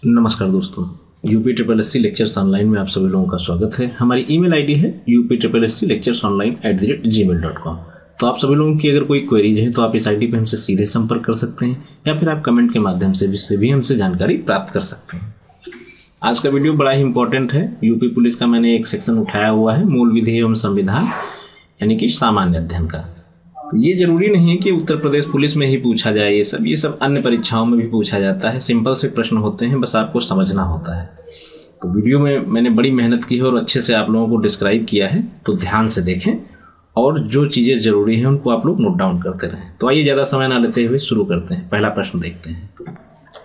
नमस्कार दोस्तों, UP triple S C lectures online में आप सभी लोगों का स्वागत है। हमारी ईमेल आईडी है upsclecturesonline@gmail.com। तो आप सभी लोगों की अगर कोई क्वेरीज है तो आप इस आईडी पे हमसे सीधे संपर्क कर सकते हैं या फिर आप कमेंट के माध्यम से भी हमसे जानकारी प्राप्त कर सकते हैं। आज का वीडियो बड़ा ही इंपॉर्टेंट है। यूपी पुलिस का मैंने एक सेक्शन उठाया हुआ है, मूल विधि एवं संविधान यानी कि सामान्य अध्ययन का। ये जरूरी नहीं है कि उत्तर प्रदेश पुलिस में ही पूछा जाए, ये सब अन्य परीक्षाओं में भी पूछा जाता है। सिंपल से प्रश्न होते हैं, बस आपको समझना होता है। तो वीडियो में मैंने बड़ी मेहनत की है और अच्छे से आप लोगों को डिस्क्राइब किया है, तो ध्यान से देखें और जो चीज़ें जरूरी हैं उनको आप लोग नोट डाउन करते रहें। तो आइए ज़्यादा समय ना लेते हुए शुरू करते हैं। पहला प्रश्न देखते हैं।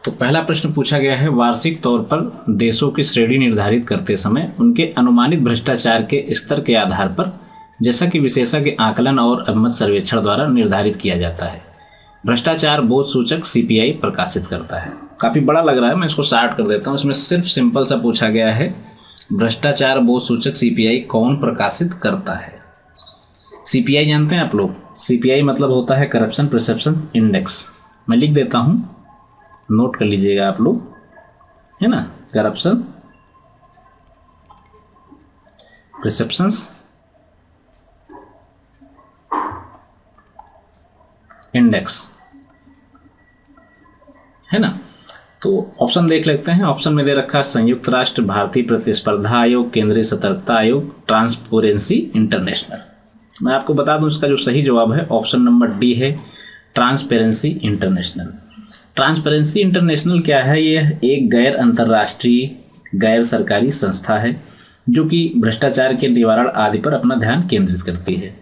तो पहला प्रश्न पूछा गया है, वार्षिक तौर पर देशों की श्रेणी निर्धारित करते समय उनके अनुमानित भ्रष्टाचार के स्तर के आधार पर, जैसा कि विशेषज्ञ आकलन और अभिमत सर्वेक्षण द्वारा निर्धारित किया जाता है, भ्रष्टाचार बोध सूचक सीपीआई प्रकाशित करता है। काफ़ी बड़ा लग रहा है, मैं इसको शार्ट कर देता हूँ। इसमें सिर्फ सिंपल सा पूछा गया है, भ्रष्टाचार बोध सूचक सीपीआई कौन प्रकाशित करता है। सीपीआई जानते हैं आप लोग? सीपीआई मतलब होता है करप्शन परसेप्शन इंडेक्स। मैं लिख देता हूँ, नोट कर लीजिएगा आप लोग, है ना। करप्शन परसेप्शंस इंडेक्स, है ना। तो ऑप्शन देख लेते हैं। ऑप्शन में दे रखा है संयुक्त राष्ट्र, भारतीय प्रतिस्पर्धा आयोग, केंद्रीय सतर्कता आयोग, ट्रांसपेरेंसी इंटरनेशनल। मैं आपको बता दूं, इसका जो सही जवाब है ऑप्शन नंबर डी है, ट्रांसपेरेंसी इंटरनेशनल। ट्रांसपेरेंसी इंटरनेशनल क्या है? ये एक गैर अंतर्राष्ट्रीय गैर सरकारी संस्था है जो कि भ्रष्टाचार के निवारण आदि पर अपना ध्यान केंद्रित करती है।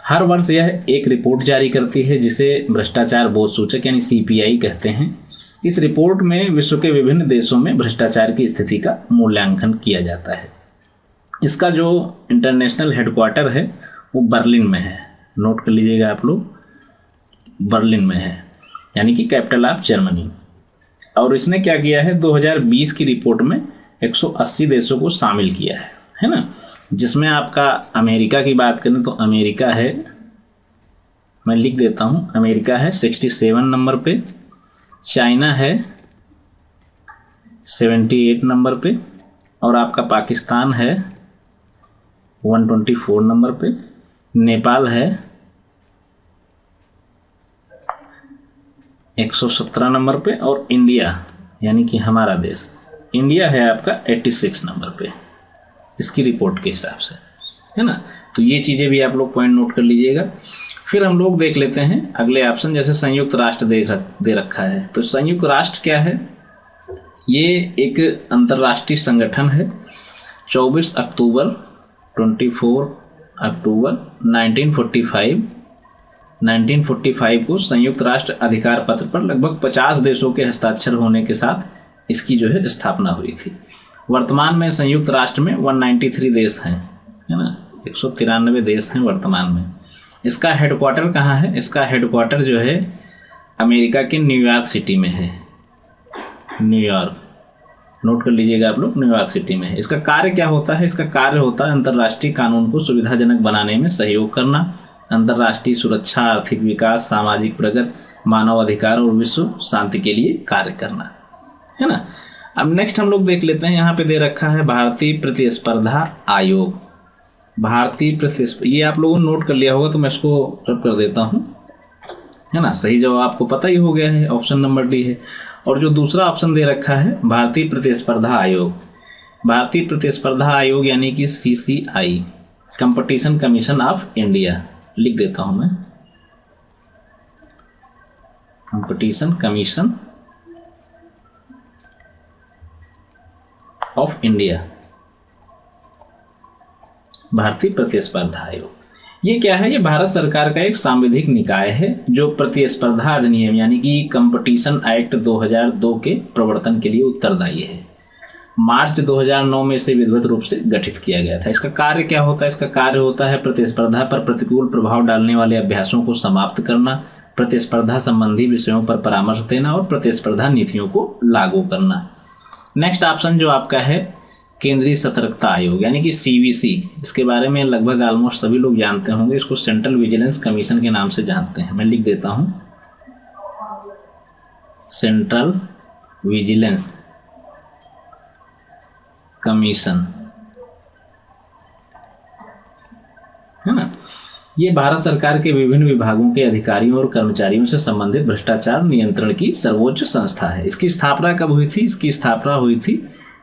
हर वर्ष यह एक रिपोर्ट जारी करती है जिसे भ्रष्टाचार बोध सूचक यानी सीपीआई कहते हैं। इस रिपोर्ट में विश्व के विभिन्न देशों में भ्रष्टाचार की स्थिति का मूल्यांकन किया जाता है। इसका जो इंटरनेशनल हेडक्वार्टर है वो बर्लिन में है। नोट कर लीजिएगा आप लोग, बर्लिन में है, यानी कि कैपिटल ऑफ जर्मनी। और इसने क्या किया है, 2020 की रिपोर्ट में 180 देशों को शामिल किया है ना। जिसमें आपका अमेरिका की बात करें तो अमेरिका है, मैं लिख देता हूँ, अमेरिका है 67 नंबर पे, चाइना है 78 नंबर पे, और आपका पाकिस्तान है 124 नंबर पे, नेपाल है 117 नंबर पे, और इंडिया यानी कि हमारा देश इंडिया है आपका 86 नंबर पे इसकी रिपोर्ट के हिसाब से, है ना। तो ये चीज़ें भी आप लोग पॉइंट नोट कर लीजिएगा। फिर हम लोग देख लेते हैं अगले ऑप्शन, जैसे संयुक्त राष्ट्र दे रखा है। तो संयुक्त राष्ट्र क्या है? ये एक अंतर्राष्ट्रीय संगठन है। 24 अक्टूबर 1945 को संयुक्त राष्ट्र अधिकार पत्र पर लगभग 50 देशों के हस्ताक्षर होने के साथ इसकी जो है स्थापना हुई थी। वर्तमान में संयुक्त राष्ट्र में 193 देश हैं, है ना। 193 देश हैं वर्तमान में। इसका हेडक्वार्टर कहाँ है? इसका हेडक्वार्टर जो है अमेरिका के न्यूयॉर्क सिटी में है। न्यूयॉर्क, नोट कर लीजिएगा आप लोग, न्यूयॉर्क सिटी में है। इसका कार्य क्या होता है? इसका कार्य होता है अंतर्राष्ट्रीय कानून को सुविधाजनक बनाने में सहयोग करना, अंतर्राष्ट्रीय सुरक्षा, आर्थिक विकास, सामाजिक प्रगति, मानव अधिकार और विश्व शांति के लिए कार्य करना, है ना। अब नेक्स्ट हम लोग देख लेते हैं, यहाँ पे दे रखा है भारतीय प्रतिस्पर्धा आयोग। भारतीय प्रतिस्पर्धा, ये आप लोगों ने नोट कर लिया होगा तो मैं इसको रब कर देता हूँ, है ना। सही जवाब आपको पता ही हो गया है, ऑप्शन नंबर डी है। और जो दूसरा ऑप्शन दे रखा है भारतीय प्रतिस्पर्धा आयोग, भारतीय प्रतिस्पर्धा आयोग यानी कि CCI, competition commission of India, लिख देता हूँ मैं, कंपटीशन कमीशन ऑफ इंडिया, भारतीय प्रतिस्पर्धा आयोग। ये क्या है? ये भारत सरकार का एक सांविधिक निकाय है जो प्रतिस्पर्धा अधिनियम यानी कि कंपटीशन एक्ट 2002 के प्रवर्तन के लिए उत्तरदायी है। मार्च 2009 में इसे विधिवत रूप से गठित किया गया था। इसका कार्य क्या होता है? इसका कार्य होता है प्रतिस्पर्धा पर प्रतिकूल प्रभाव डालने वाले अभ्यासों को समाप्त करना, प्रतिस्पर्धा संबंधी विषयों पर परामर्श देना और प्रतिस्पर्धा नीतियों को लागू करना। नेक्स्ट ऑप्शन जो आपका है केंद्रीय सतर्कता आयोग यानी कि CVC, इसके बारे में लगभग ऑलमोस्ट सभी लोग जानते होंगे। इसको सेंट्रल विजिलेंस कमीशन के नाम से जानते हैं। मैं लिख देता हूँ, सेंट्रल विजिलेंस कमीशन, है ना। ये भारत सरकार के विभिन्न विभागों के अधिकारियों और कर्मचारियों से संबंधित भ्रष्टाचार नियंत्रण की सर्वोच्च संस्था है। इसकी स्थापना कब हुई थी? इसकी स्थापना हुई थी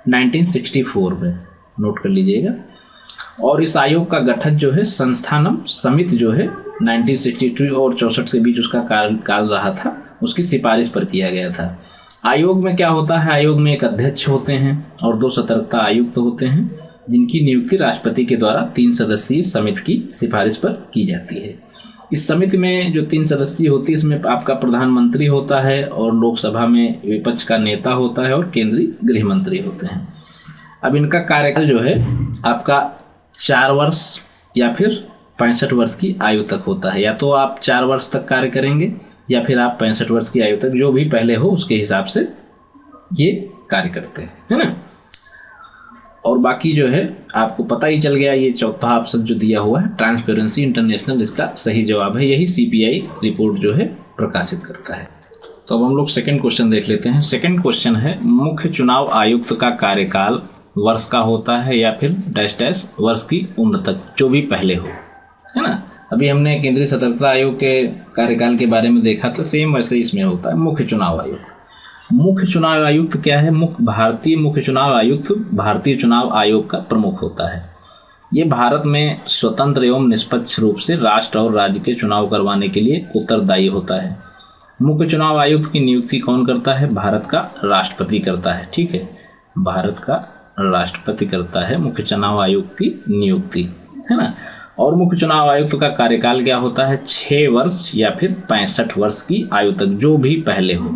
1964 में, नोट कर लीजिएगा। और इस आयोग का गठन जो है संस्थानम समिति जो है 1962 और 64 के बीच उसका काल रहा था, उसकी सिफारिश पर किया गया था। आयोग में क्या होता है? आयोग में एक अध्यक्ष होते हैं और 2 सतर्कता आयुक्त होते हैं, जिनकी नियुक्ति राष्ट्रपति के द्वारा 3 सदस्यीय समिति की सिफारिश पर की जाती है। इस समिति में जो 3 सदस्यीय होती है, इसमें आपका प्रधानमंत्री होता है और लोकसभा में विपक्ष का नेता होता है और केंद्रीय गृह मंत्री होते हैं। अब इनका कार्यकाल जो है आपका 4 वर्ष या फिर 65 वर्ष की आयु तक होता है। या तो आप 4 वर्ष तक कार्य करेंगे या फिर आप 65 वर्ष की आयु तक, जो भी पहले हो उसके हिसाब से ये कार्य करते हैं, है ना। और बाकी जो है आपको पता ही चल गया, ये चौथा ऑप्शन जो दिया हुआ है ट्रांसपेरेंसी इंटरनेशनल, इसका सही जवाब है। यही सीपीआई रिपोर्ट जो है प्रकाशित करता है। तो अब हम लोग सेकंड क्वेश्चन देख लेते हैं। सेकंड क्वेश्चन है, मुख्य चुनाव आयुक्त का कार्यकाल वर्ष का होता है या फिर डैश डैश वर्ष की उम्र तक, जो भी पहले हो, है ना। अभी हमने केंद्रीय सतर्कता आयोग के कार्यकाल के बारे में देखा था, सेम वैसे इसमें होता है मुख्य चुनाव आयुक्त। मुख्य चुनाव आयुक्त क्या है? भारतीय मुख्य चुनाव आयुक्त भारतीय चुनाव आयोग का प्रमुख होता है। ये भारत में स्वतंत्र एवं निष्पक्ष रूप से राष्ट्र और राज्य के चुनाव करवाने के लिए उत्तरदायी होता है। मुख्य चुनाव आयुक्त की नियुक्ति कौन करता है? भारत का राष्ट्रपति करता है, ठीक है। भारत का राष्ट्रपति करता है मुख्य चुनाव आयुक्त की नियुक्ति, है ना। और मुख्य चुनाव आयुक्त का कार्यकाल क्या होता है? 6 वर्ष या फिर 65 वर्ष की आयु तक, जो भी पहले हो।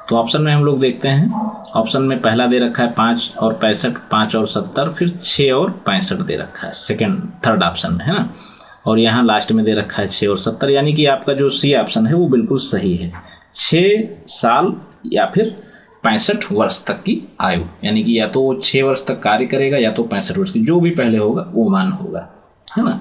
तो ऑप्शन में हम लोग देखते हैं, ऑप्शन में पहला दे रखा है 5 और 65, 5 और 70, फिर 6 और 65 दे रखा है थर्ड ऑप्शन में, है ना। और यहाँ लास्ट में दे रखा है 6 और 70, यानी कि आपका जो सी ऑप्शन है वो बिल्कुल सही है। 6 साल या फिर 65 वर्ष तक की आयु, यानी कि या तो वो 6 वर्ष तक कार्य करेगा या तो 65 वर्ष की, जो भी पहले होगा वो मान होगा, है ना।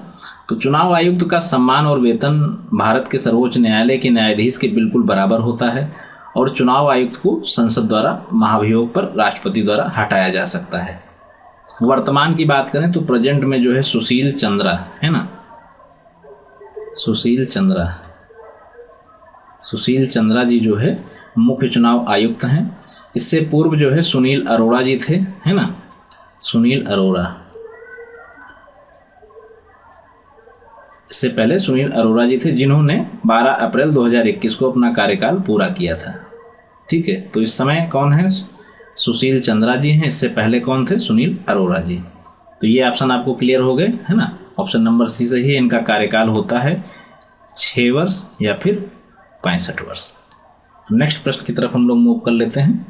तो चुनाव आयुक्त का सम्मान और वेतन भारत के सर्वोच्च न्यायालय के न्यायाधीश के बिल्कुल बराबर होता है। और चुनाव आयुक्त को संसद द्वारा महाभियोग पर राष्ट्रपति द्वारा हटाया जा सकता है। वर्तमान की बात करें तो प्रेजेंट में जो है सुशील चंद्रा, है ना, सुशील चंद्रा जी जो है मुख्य चुनाव आयुक्त हैं। इससे पूर्व जो है सुनील अरोड़ा जी थे, है ना, सुनील अरोड़ा। इससे पहले सुनील अरोड़ा जी थे, जिन्होंने 12 अप्रैल 2021 को अपना कार्यकाल पूरा किया था, ठीक है। तो इस समय कौन है? सुशील चंद्रा जी हैं। इससे पहले कौन थे? सुनील अरोड़ा जी। तो ये ऑप्शन आपको क्लियर हो गए, है ना। ऑप्शन नंबर सी सही है। इनका कार्यकाल होता है 6 वर्ष या फिर 65 वर्ष। नेक्स्ट प्रश्न की तरफ हम लोग मूव कर लेते हैं।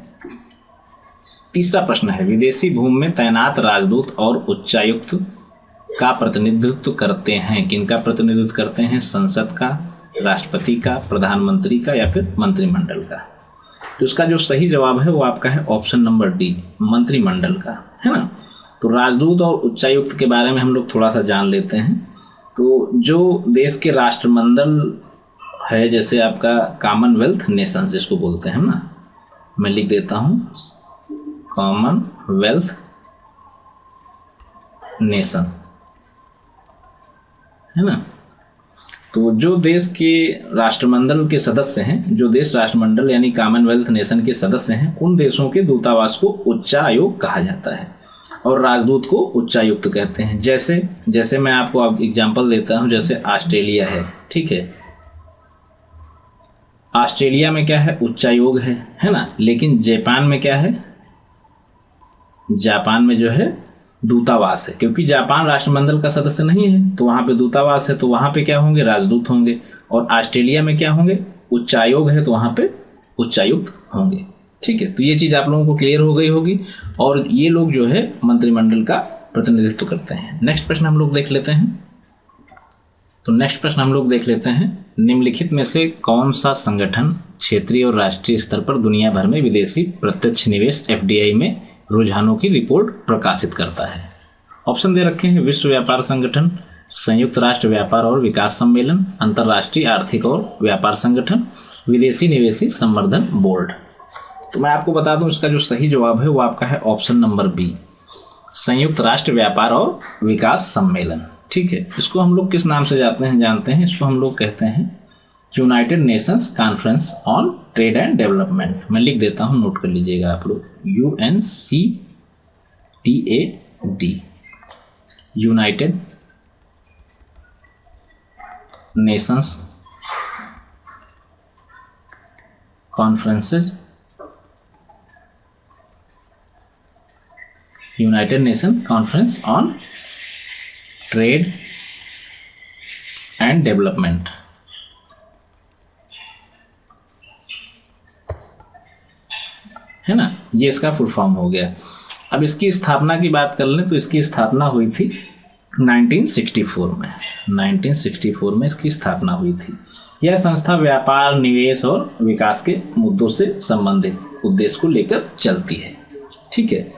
तीसरा प्रश्न है, विदेशी भूमि में तैनात राजदूत और उच्चायुक्त का प्रतिनिधित्व करते हैं। किनका प्रतिनिधित्व करते हैं? संसद का, राष्ट्रपति का, प्रधानमंत्री का या फिर मंत्रिमंडल का। तो इसका जो सही जवाब है वो आपका है ऑप्शन नंबर डी, मंत्रिमंडल का, है ना। तो राजदूत और उच्चायुक्त के बारे में हम लोग थोड़ा सा जान लेते हैं। तो जो देश के राष्ट्रमंडल है, जैसे आपका कॉमनवेल्थ नेशंस जिसको बोलते हैं ना, मैं लिख देता हूँ कॉमनवेल्थ नेशंस, है ना। तो जो देश के राष्ट्रमंडल के सदस्य हैं, जो देश राष्ट्रमंडल यानी कॉमनवेल्थ नेशन के सदस्य हैं, उन देशों के दूतावास को उच्चायोग कहा जाता है और राजदूत को उच्चायुक्त कहते हैं। जैसे मैं आपको अब एग्जांपल देता हूं, जैसे ऑस्ट्रेलिया है, ठीक है। ऑस्ट्रेलिया में क्या है? उच्चायोग है ना। लेकिन जापान में क्या है? जापान में जो है दूतावास है, क्योंकि जापान राष्ट्रमंडल का सदस्य नहीं है तो वहाँ पे दूतावास है, तो वहाँ पे क्या होंगे? राजदूत होंगे। और ऑस्ट्रेलिया में क्या होंगे? उच्चायोग है तो वहाँ पे उच्चायुक्त होंगे, ठीक है। तो ये चीज़ आप लोगों को क्लियर हो गई होगी। और ये लोग जो है मंत्रिमंडल का प्रतिनिधित्व करते हैं। नेक्स्ट प्रश्न हम लोग देख लेते हैं। निम्नलिखित में से कौन सा संगठन क्षेत्रीय और राष्ट्रीय स्तर पर दुनिया भर में विदेशी प्रत्यक्ष निवेश FDI में रुझानों की रिपोर्ट प्रकाशित करता है? ऑप्शन दे रखे हैं, विश्व व्यापार संगठन, संयुक्त राष्ट्र व्यापार और विकास सम्मेलन, अंतर्राष्ट्रीय आर्थिक और व्यापार संगठन, विदेशी निवेशी संवर्धन बोर्ड। तो मैं आपको बता दूं, इसका जो सही जवाब है वो आपका है ऑप्शन नंबर बी, संयुक्त राष्ट्र व्यापार और विकास सम्मेलन, ठीक है। इसको हम लोग किस नाम से जानते हैं, इसको हम लोग कहते हैं United Nations conference on trade and development. मैं लिख देता हूँ, नोट कर लीजिएगा आप लोग, UNCTAD, United Nations conferences, United nation conference on trade and development. है ना, ये इसका फुल फॉर्म हो गया। अब इसकी स्थापना की बात कर लें तो इसकी स्थापना हुई थी 1964 में। 1964 में इसकी स्थापना हुई थी। यह संस्था व्यापार, निवेश और विकास के मुद्दों से संबंधित उद्देश्य को लेकर चलती है, ठीक है।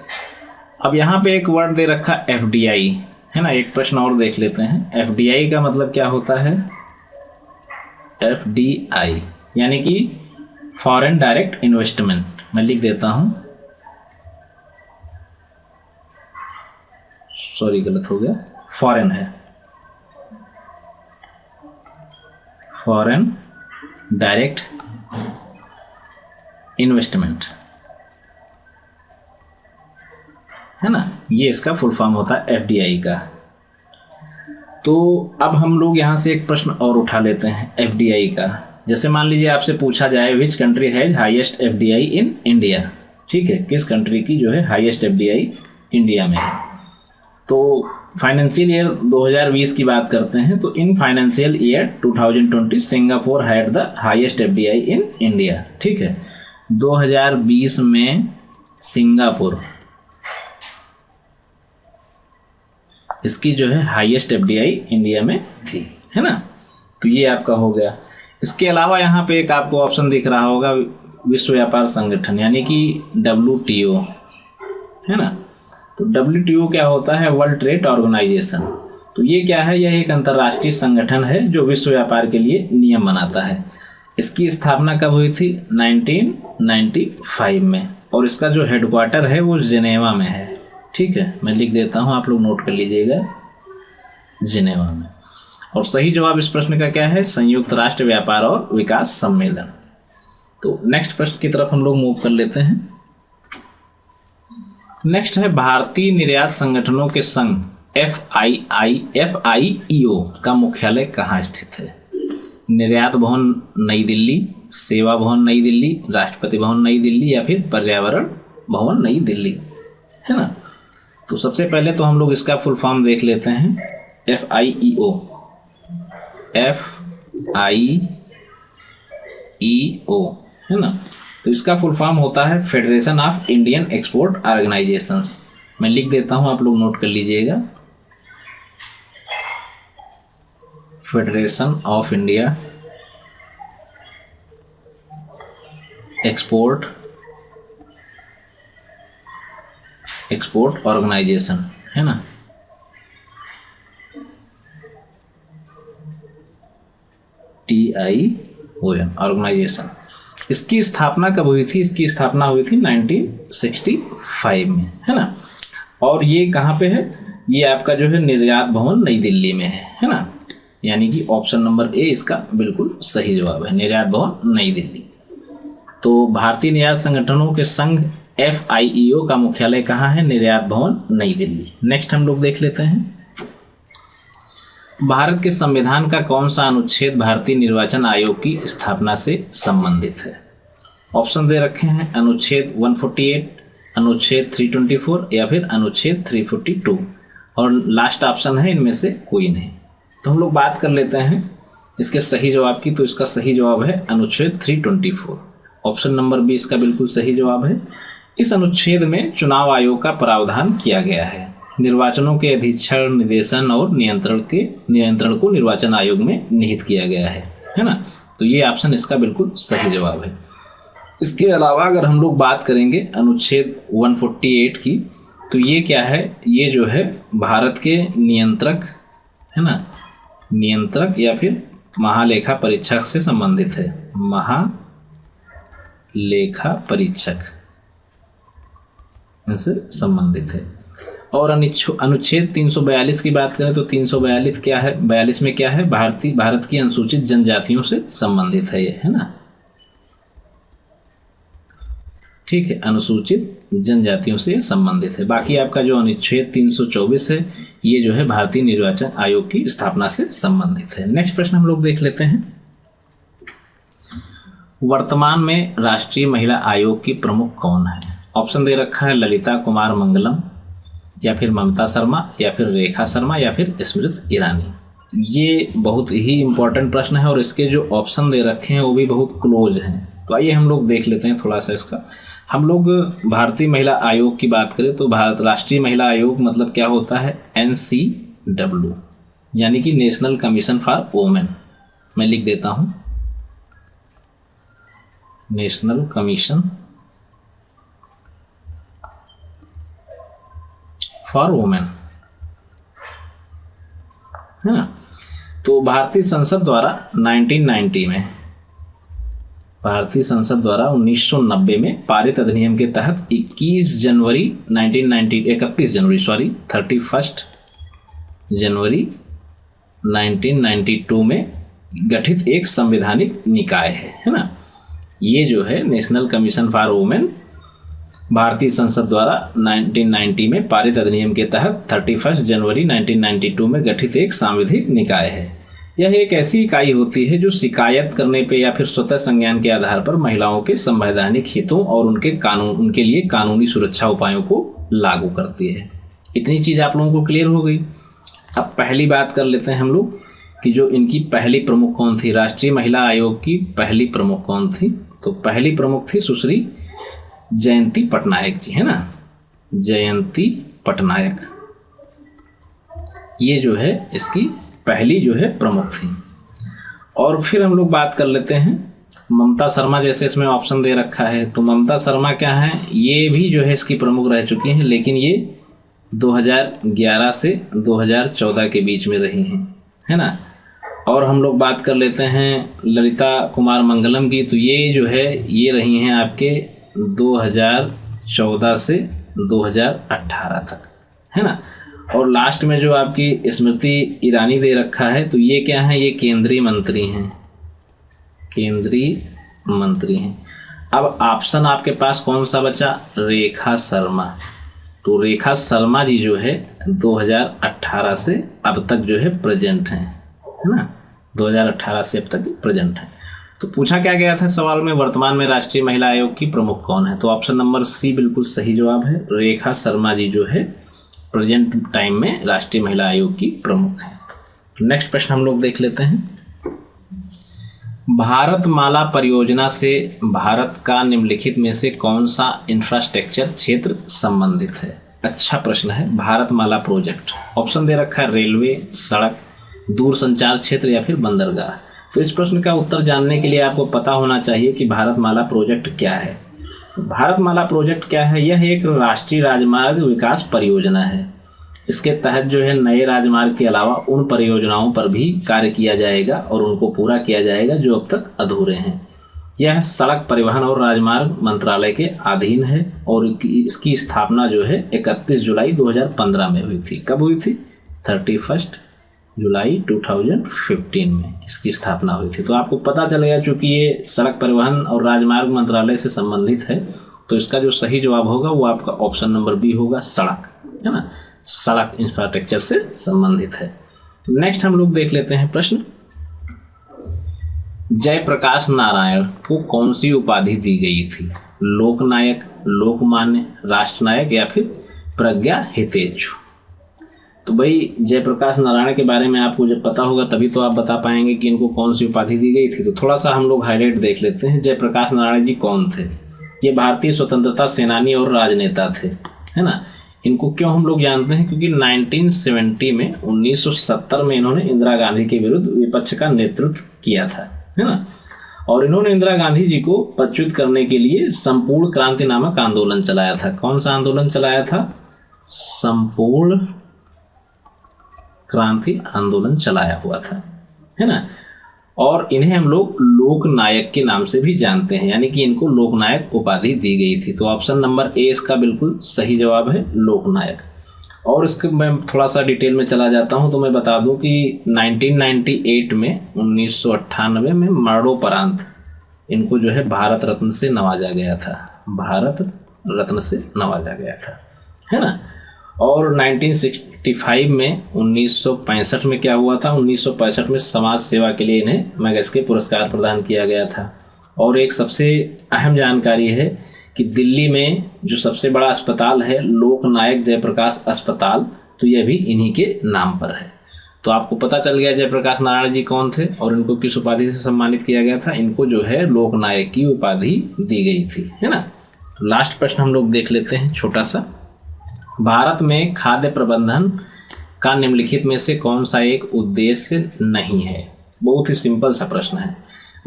अब यहाँ पे एक वर्ड दे रखा FDI, है ना। एक प्रश्न और देख लेते हैं, FDI का मतलब क्या होता है। FDI यानी कि फॉरेन डायरेक्ट इन्वेस्टमेंट। मैं लिख देता हूं, सॉरी गलत हो गया, फॉरेन है, फॉरेन डायरेक्ट इन्वेस्टमेंट, है ना। ये इसका फुल फॉर्म होता है FDI का। तो अब हम लोग यहाँ से एक प्रश्न और उठा लेते हैं FDI का। जैसे मान लीजिए आपसे पूछा जाए which country has highest FDI in India, ठीक है, किस कंट्री की जो है हाईएस्ट FDI इंडिया में है। तो फाइनेंशियल ईयर 2020 की बात करते हैं तो in financial year 2020 Singapore had the highest FDI in India, ठीक है। 2020 में सिंगापुर इसकी जो है हाईएस्ट FDI इंडिया में थी, है ना। तो ये आपका हो गया। इसके अलावा यहाँ पे एक आपको ऑप्शन दिख रहा होगा विश्व व्यापार संगठन यानी कि WTO, है ना। तो WTO क्या होता है, वर्ल्ड ट्रेड ऑर्गेनाइजेशन। तो ये क्या है, यह एक अंतर्राष्ट्रीय संगठन है जो विश्व व्यापार के लिए नियम बनाता है। इसकी स्थापना कब हुई थी, 1995 में, और इसका जो हेडक्वार्टर है वो जिनेवा में है, ठीक है। मैं लिख देता हूँ, आप लोग नोट कर लीजिएगा, जिनेवा में। और सही जवाब इस प्रश्न का क्या है, संयुक्त राष्ट्र व्यापार और विकास सम्मेलन। तो नेक्स्ट प्रश्न की तरफ हम लोग मूव कर लेते हैं। नेक्स्ट है भारतीय निर्यात संगठनों के संघ FIEO का मुख्यालय कहाँ स्थित है। निर्यात भवन नई दिल्ली, सेवा भवन नई दिल्ली, राष्ट्रपति भवन नई दिल्ली या फिर पर्यावरण भवन नई दिल्ली, है ना। तो सबसे पहले तो हम लोग इसका फुल फॉर्म देख लेते हैं, FIEO, है ना। तो इसका फुल फॉर्म होता है federation of Indian export organisations. मैं लिख देता हूं, आप लोग नोट कर लीजिएगा, federation of India export organisation, है ना। TION organisation. इसकी स्थापना कब हुई थी, इसकी स्थापना हुई थी 1965 में, है ना। और ये कहाँ पे है, ये आपका जो है निर्यात भवन नई दिल्ली में है ना। यानी कि ऑप्शन नंबर ए इसका बिल्कुल सही जवाब है, निर्यात भवन नई दिल्ली। तो भारतीय निर्यात संगठनों के संघ FIEO का मुख्यालय कहाँ है, निर्यात भवन नई दिल्ली। नेक्स्ट हम लोग देख लेते हैं, भारत के संविधान का कौन सा अनुच्छेद भारतीय निर्वाचन आयोग की स्थापना से संबंधित है। ऑप्शन दे रखे हैं, अनुच्छेद 148, अनुच्छेद 324 या फिर अनुच्छेद 342, और लास्ट ऑप्शन है इनमें से कोई नहीं। तो हम लोग बात कर लेते हैं इसके सही जवाब की। तो इसका सही जवाब है अनुच्छेद 324, ऑप्शन नंबर बी इसका बिल्कुल सही जवाब है। इस अनुच्छेद में चुनाव आयोग का प्रावधान किया गया है। निर्वाचनों के अधीक्षण, निदेशन और नियंत्रण को निर्वाचन आयोग में निहित किया गया है ना। तो ये ऑप्शन इसका बिल्कुल सही जवाब है। इसके अलावा अगर हम लोग बात करेंगे अनुच्छेद 148 की, तो ये क्या है, ये जो है भारत के नियंत्रक, है ना, नियंत्रक या फिर महालेखा परीक्षक से संबंधित है, महालेखा परीक्षक इनसे संबंधित है। और अनुच्छेद 342 की बात करें तो 342 क्या है, 42 में क्या है, भारत की अनुसूचित जनजातियों से संबंधित है ये, है ना, ठीक है, अनुसूचित जनजातियों से संबंधित है। बाकी आपका जो अनुच्छेद 324 है ये जो है भारतीय निर्वाचन आयोग की स्थापना से संबंधित है। नेक्स्ट प्रश्न हम लोग देख लेते हैं। वर्तमान में राष्ट्रीय महिला आयोग की प्रमुख कौन है? ऑप्शन दे रखा है ललिता कुमार मंगलम, या फिर ममता शर्मा, या फिर रेखा शर्मा, या फिर स्मृति ईरानी। ये बहुत ही इंपॉर्टेंट प्रश्न है और इसके जो ऑप्शन दे रखे हैं वो भी बहुत क्लोज हैं। तो आइए हम लोग देख लेते हैं थोड़ा सा इसका। हम लोग भारतीय महिला आयोग की बात करें तो भारत राष्ट्रीय महिला आयोग मतलब क्या होता है, NCW, यानी कि नेशनल कमीशन फॉर वुमेन। मैं लिख देता हूं, नेशनल कमीशन फॉर वुमेन, है ना। तो भारतीय संसद द्वारा 1990 में, भारतीय संसद द्वारा 1990 में पारित अधिनियम के तहत 31 जनवरी 1992 में गठित एक संवैधानिक निकाय है ना। ये जो है नेशनल कमीशन फॉर वुमेन भारतीय संसद द्वारा 1990 में पारित अधिनियम के तहत 31 जनवरी 1992 में गठित एक सांविधिक निकाय है। यह एक ऐसी इकाई होती है जो शिकायत करने पे या फिर स्वतः संज्ञान के आधार पर महिलाओं के संवैधानिक हितों और उनके लिए कानूनी सुरक्षा उपायों को लागू करती है। इतनी चीज आप लोगों को क्लियर हो गई। अब पहली बात कर लेते हैं हम लोग कि जो इनकी पहली प्रमुख कौन थी, राष्ट्रीय महिला आयोग की पहली प्रमुख कौन थी। तो पहली प्रमुख थी सुश्री जयंती पटनायक जी, है ना, जयंती पटनायक। ये जो है इसकी पहली जो है प्रमुख थी। और फिर हम लोग बात कर लेते हैं ममता शर्मा, जैसे इसमें ऑप्शन दे रखा है तो ममता शर्मा क्या है, ये भी जो है इसकी प्रमुख रह चुकी हैं, लेकिन ये 2011 से 2014 के बीच में रही हैं, है ना। और हम लोग बात कर लेते हैं ललिता कुमार मंगलम की, तो ये जो है ये रही हैं आपके 2014 से 2018 तक, है ना। और लास्ट में जो आपकी स्मृति ईरानी दे रखा है तो ये क्या है, ये केंद्रीय मंत्री हैं, केंद्रीय मंत्री हैं। अब ऑप्शन आपके पास कौन सा बचा, रेखा शर्मा। तो रेखा शर्मा जी जो है 2018 से अब तक जो है प्रेजेंट हैं, है ना, 2018 से अब तक प्रेजेंट हैं। तो पूछा क्या गया था सवाल में, वर्तमान में राष्ट्रीय महिला आयोग की प्रमुख कौन है। तो ऑप्शन नंबर सी बिल्कुल सही जवाब है, रेखा शर्मा जी जो है प्रेजेंट टाइम में राष्ट्रीय महिला आयोग की प्रमुख है। नेक्स्ट प्रश्न हम लोग देख लेते हैं। भारतमाला परियोजना से भारत का निम्नलिखित में से कौन सा इंफ्रास्ट्रक्चर क्षेत्र संबंधित है। अच्छा प्रश्न है। भारतमाला प्रोजेक्ट, ऑप्शन दे रखा है रेलवे, सड़क, दूरसंचार क्षेत्र या फिर बंदरगाह। तो इस प्रश्न का उत्तर जानने के लिए आपको पता होना चाहिए कि भारतमाला प्रोजेक्ट क्या है। भारतमाला प्रोजेक्ट क्या है, यह एक राष्ट्रीय राजमार्ग विकास परियोजना है। इसके तहत जो है नए राजमार्ग के अलावा उन परियोजनाओं पर भी कार्य किया जाएगा और उनको पूरा किया जाएगा जो अब तक अधूरे हैं। यह सड़क परिवहन और राजमार्ग मंत्रालय के अधीन है और इसकी स्थापना जो है 31 जुलाई 2015 में हुई थी। कब हुई थी, 31 जुलाई 2015 में इसकी स्थापना हुई थी। तो आपको पता चलेगा चूंकि ये सड़क परिवहन और राजमार्ग मंत्रालय से संबंधित है तो इसका जो सही जवाब होगा वो आपका ऑप्शन नंबर बी होगा, सड़क, है ना, सड़क इंफ्रास्ट्रक्चर से संबंधित है। नेक्स्ट हम लोग देख लेते हैं प्रश्न, जयप्रकाश नारायण को कौन सी उपाधि दी गई थी, लोकनायक, लोकमान्य, राष्ट्रनायक या फिर प्रज्ञा हितेच्छु। तो भाई जयप्रकाश नारायण के बारे में आपको जब पता होगा तभी तो आप बता पाएंगे कि इनको कौन सी उपाधि दी गई थी। तो थोड़ा सा हम लोग हाईलाइट देख लेते हैं। जयप्रकाश नारायण जी कौन थे, ये भारतीय स्वतंत्रता सेनानी और राजनेता थे, है ना। इनको क्यों हम लोग जानते हैं, क्योंकि 1970 में इन्होंने इंदिरा गांधी के विरुद्ध विपक्ष का नेतृत्व किया था, है ना। और इन्होंने इंदिरा गांधी जी को पदच्युत करने के लिए संपूर्ण क्रांति नामक आंदोलन चलाया था। कौन सा आंदोलन चलाया था, संपूर्ण क्रांति आंदोलन चलाया हुआ था, है ना। और इन्हें हम लोग लोकनायक के नाम से भी जानते हैं, यानी कि इनको लोकनायक उपाधि दी गई थी। तो ऑप्शन नंबर ए इसका बिल्कुल सही जवाब है, लोकनायक। और इसके मैं थोड़ा सा डिटेल में चला जाता हूं तो मैं बता दूं कि 1998 में 1998 में मरणोपरांत इनको जो है भारत रत्न से नवाजा गया था, भारत रत्न से नवाजा गया था, है ना। और 1965 में 1965 में क्या हुआ था, 1965 में समाज सेवा के लिए इन्हें मैगसेसे पुरस्कार प्रदान किया गया था। और एक सबसे अहम जानकारी है कि दिल्ली में जो सबसे बड़ा अस्पताल है लोकनायक जयप्रकाश अस्पताल, तो यह भी इन्हीं के नाम पर है। तो आपको पता चल गया जयप्रकाश नारायण जी कौन थे और इनको किस उपाधि से सम्मानित किया गया था। इनको जो है लोकनायक की उपाधि दी गई थी, है ना। लास्ट प्रश्न हम लोग देख लेते हैं छोटा सा। भारत में खाद्य प्रबंधन का निम्नलिखित में से कौन सा एक उद्देश्य नहीं है। बहुत ही सिंपल सा प्रश्न है।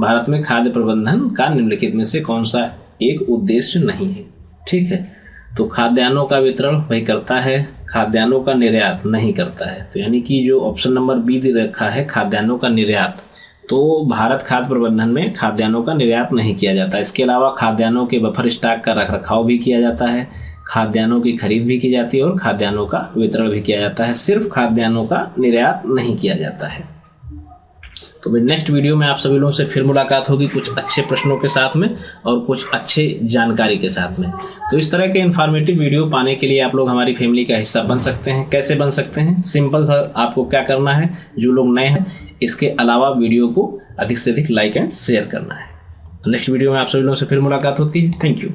भारत में खाद्य प्रबंधन का निम्नलिखित में से कौन सा एक उद्देश्य नहीं है। ठीक है, तो खाद्यान्नों का वितरण वही करता है, खाद्यान्नों का निर्यात नहीं करता है। तो यानी कि जो ऑप्शन नंबर बी दे रखा है खाद्यान्नों का निर्यात, तो भारत खाद्य प्रबंधन में खाद्यान्नों का निर्यात नहीं किया जाता। इसके अलावा खाद्यान्नों के बफर स्टॉक का रखरखाव भी किया जाता है, खाद्यान्नों की खरीद भी की जाती है और खाद्यान्नों का वितरण भी किया जाता है। सिर्फ खाद्यान्नों का निर्यात नहीं किया जाता है। तो नेक्स्ट वीडियो में आप सभी लोगों से फिर मुलाकात होगी कुछ अच्छे प्रश्नों के साथ में और कुछ अच्छे जानकारी के साथ में। तो इस तरह के इन्फॉर्मेटिव वीडियो पाने के लिए आप लोग हमारी फैमिली का हिस्सा बन सकते हैं। कैसे बन सकते हैं? सिंपल सा आपको क्या करना है, जो लोग नए हैं इसके अलावा वीडियो को अधिक से अधिक लाइक एंड शेयर करना है। तो नेक्स्ट वीडियो में आप सभी लोगों से फिर मुलाकात होती है। Thank you.